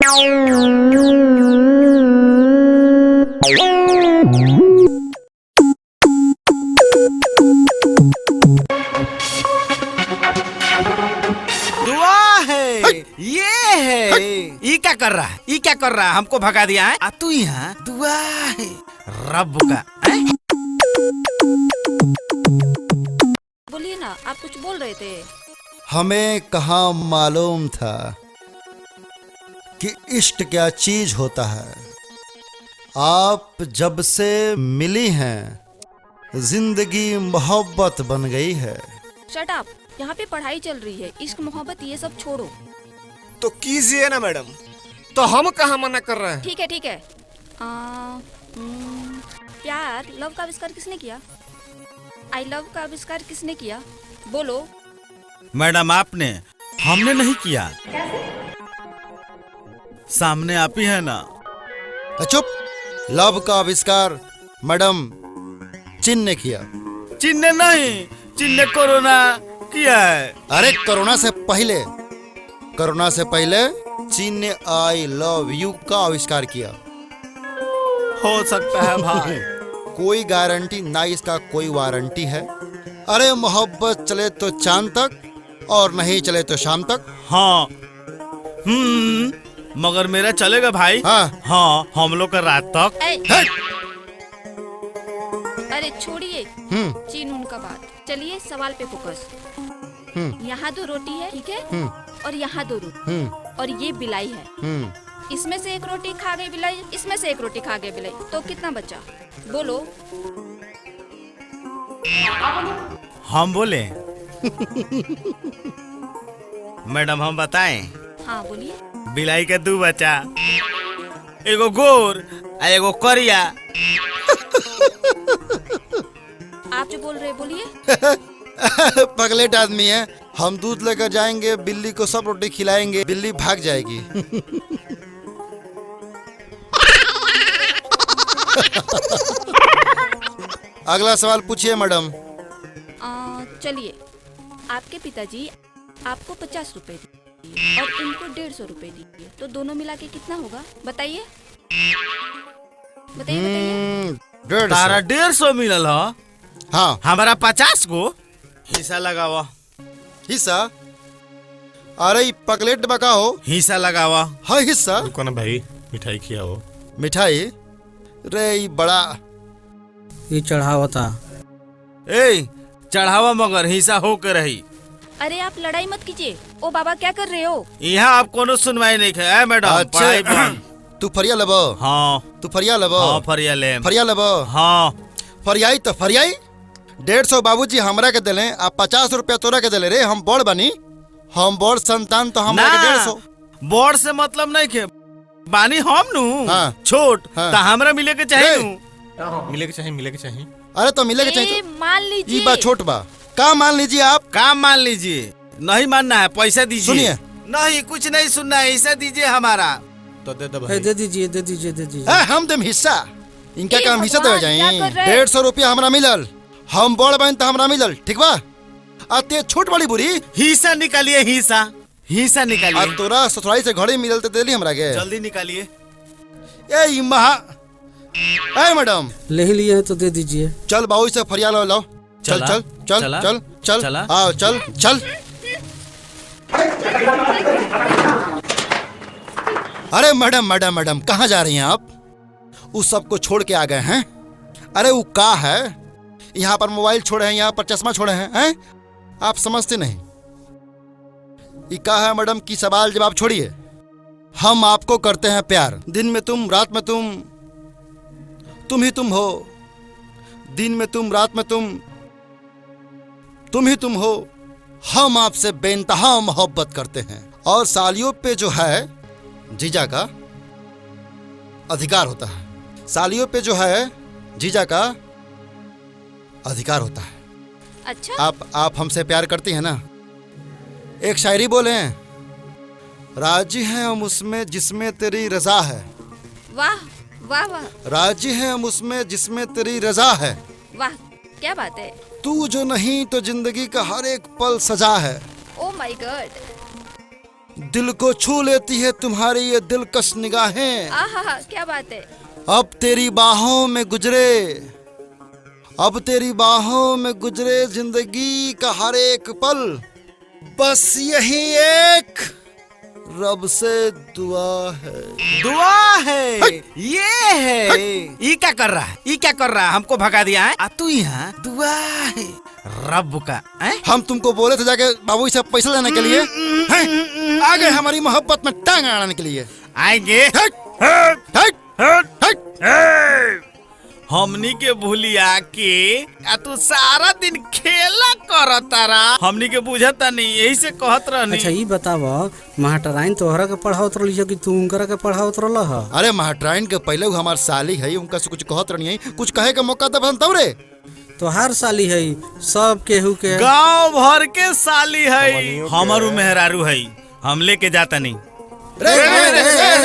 दुआ है, ये है। ये क्या कर रहा है? ये क्या कर रहा है? हमको भगा दिया है। तू यहाँ दुआ है रब का। बोलिए ना, आप कुछ बोल रहे थे। हमें कहाँ मालूम था कि इश्क क्या चीज होता है। आप जब से मिली हैं जिंदगी मोहब्बत बन गई है। शट अप, यहाँ पे पढ़ाई चल रही है। इश्क मोहब्बत ये सब छोड़ो। तो कीजिए ना मैडम, तो हम कहाँ मना कर रहे हैं। ठीक है ठीक है। प्यार लव का आविष्कार किसने किया? आई लव का आविष्कार किसने किया? बोलो। मैडम आपने, हमने नहीं किया। सामने आप ही है ना। चुप। लव का आविष्कार मैडम चीन ने किया। चीन ने नहीं, चीन ने कोरोना किया है। अरे कोरोना से पहले चीन ने आई लव यू का आविष्कार किया। हो सकता है भाई। कोई गारंटी ना, इसका कोई वारंटी है। अरे मोहब्बत चले तो चांद तक और नहीं चले तो शाम तक। हाँ मगर मेरा चलेगा भाई। हाँ हम लोग का रात तक। अरे छोड़िए चीन उनका बात, चलिए सवाल पे फोकस। यहाँ 2 रोटी है, ठीक है, और यहाँ 2 रोटी, और ये बिलाई है। इसमें से 1 रोटी खा गई बिलाई, इसमें से 1 रोटी खा गई बिलाई, तो कितना बचा? बोलो। हम बोले? मैडम हम बताएं? हाँ बोलिए। बिलाई का 2 बचा, एगो गोर और एगो करिया। आप जो बोल रहे बोलिए। पगलेट आदमी है। हम दूध लेकर जाएंगे, बिल्ली को सब रोटी खिलाएंगे, बिल्ली भाग जाएगी। अगला सवाल पूछिए मैडम। चलिए, आपके पिताजी आपको 50 रुपए दिए और इनको 150 रुपए दिए, तो दोनों मिला के कितना होगा? बताइए बताइए। तारा 150 मिलल हो। हाँ हमारा 50 गो हिस्सा लगावा। हिस्सा? अरे पगलेट बका हो, हिस्सा लगावा। हाँ हिस्सा। रुको ना भाई, मिठाई खिलाओ। मिठाई? रे बड़ा ये चढ़ावा था। ए चढ़ावा मगर हिस्सा हो के रही। अरे आप लड़ाई मत कीजिए। ओ बाबा क्या कर रहे हो? यहाँ आप कोनो सुनवाई नहीं है मैडम। अच्छा तू फरिया लेबो? हाँ तू फरिया लेबो? हाँ फरिया ले। फरिया लेबो? हाँ। फरियाई तो फरियाई। 150 बाबूजी हमरा के दिले, आप 50 रुपया तोरा के दिले रे। हम बड़ बनी, हम बड़ संतान, तो हमरा के 150। बड़ से मतलब नहीं के बानी हम नु। हाँ। छोट तो हमरा मिले के चाहिए नु। मिले के चाहिए। अरे तो मिले के चाहिए। मान लीजिए। ये बात छोट बा। काम मान लीजिए आप। काम मान लीजिए। नहीं मानना है, पैसा दीजिए। सुनिए, नहीं कुछ नहीं सुनना है, हिस्सा दीजिए हमारा। तो दे दो भाई। दे दीजिए। हम देम हिस्सा। इनका काम हिस्सा दे जाए। 150 रुपया हमरा मिलल, हम बड़ बहन तो हमरा मिलल, ठीक बा? आते छोट बड़ी बुरी हिस्सा निकालिए। हिस्सा निकालिए। तोरा ससुराली से घड़ी मिलल तो देली हमरा के। जल्दी निकालिए। ए महा, ए मैडम ले ही लिए तो दे दीजिए। चल बाबू से फरिया लो। चल चल चल चल चल चल आओ चल चल। अरे मैडम कहाँ जा रही हैं आप? उस सबको छोड़ के आ गए हैं? अरे वो का है, यहाँ पर मोबाइल छोड़े हैं, यहाँ पर चश्मा छोड़े हैं? आप समझते नहीं। ये का है मैडम की सवाल जवाब छोड़िए। हम आपको करते हैं प्यार। दिन में तुम, रात में तुम ही तुम हो। दिन में तुम, रात में तुम ही तुम हो। हम आपसे बेइंतहा मोहब्बत करते हैं। और सालियों पे जो है जीजा का अधिकार होता है। सालियों पे जो है जीजा का अधिकार होता है। अच्छा आप हमसे प्यार करती हैं ना? एक शायरी बोले हैं, राजी हैं हम उसमें जिसमें तेरी रजा है। वाह वाह वाह। राजी हैं हम उसमें जिसमें तेरी रजा है। वाह क्या बात है। तू जो नहीं तो जिंदगी का हर एक पल सजा है। Oh my God. दिल को छू लेती है तुम्हारी ये दिलकश निगाहें। आहा क्या बात है। अब तेरी बाहों में गुजरे, अब तेरी बाहों में गुजरे जिंदगी का हर एक पल, बस यही एक रब से दुआ है। दुआ है, ये है। ये क्या कर रहा है, ये क्या कर रहा है, हमको भगा दिया है। आ तू यहाँ दुआ है रब का है? हम तुमको बोले थे जाके बाबू से पैसा लेने के लिए, हैं? आ गए हमारी मोहब्बत में टांग अड़ाने के लिए। आएंगे हट, हट, हट, हट। हमनी के भूलिया के आ तू सारा दिन खेला कर तारा, हमनी के बुझता नहीं, यही से कहत रहनी। अच्छा ये बताव महाटराइन तोहरा के पढ़ावत रही कि तू उनकरा के पढ़ावत रहा? अरे महाट्राइन के पहले वो हमार साली है, उनका से कुछ कहत रहनी है, कुछ कहे का मौका दे तब रे। तोहार साली है, सब केहू के गांव भर के साली है, हमारू मेहरारू है, हम लेके जाता नहीं। रे, रे, रे, रे,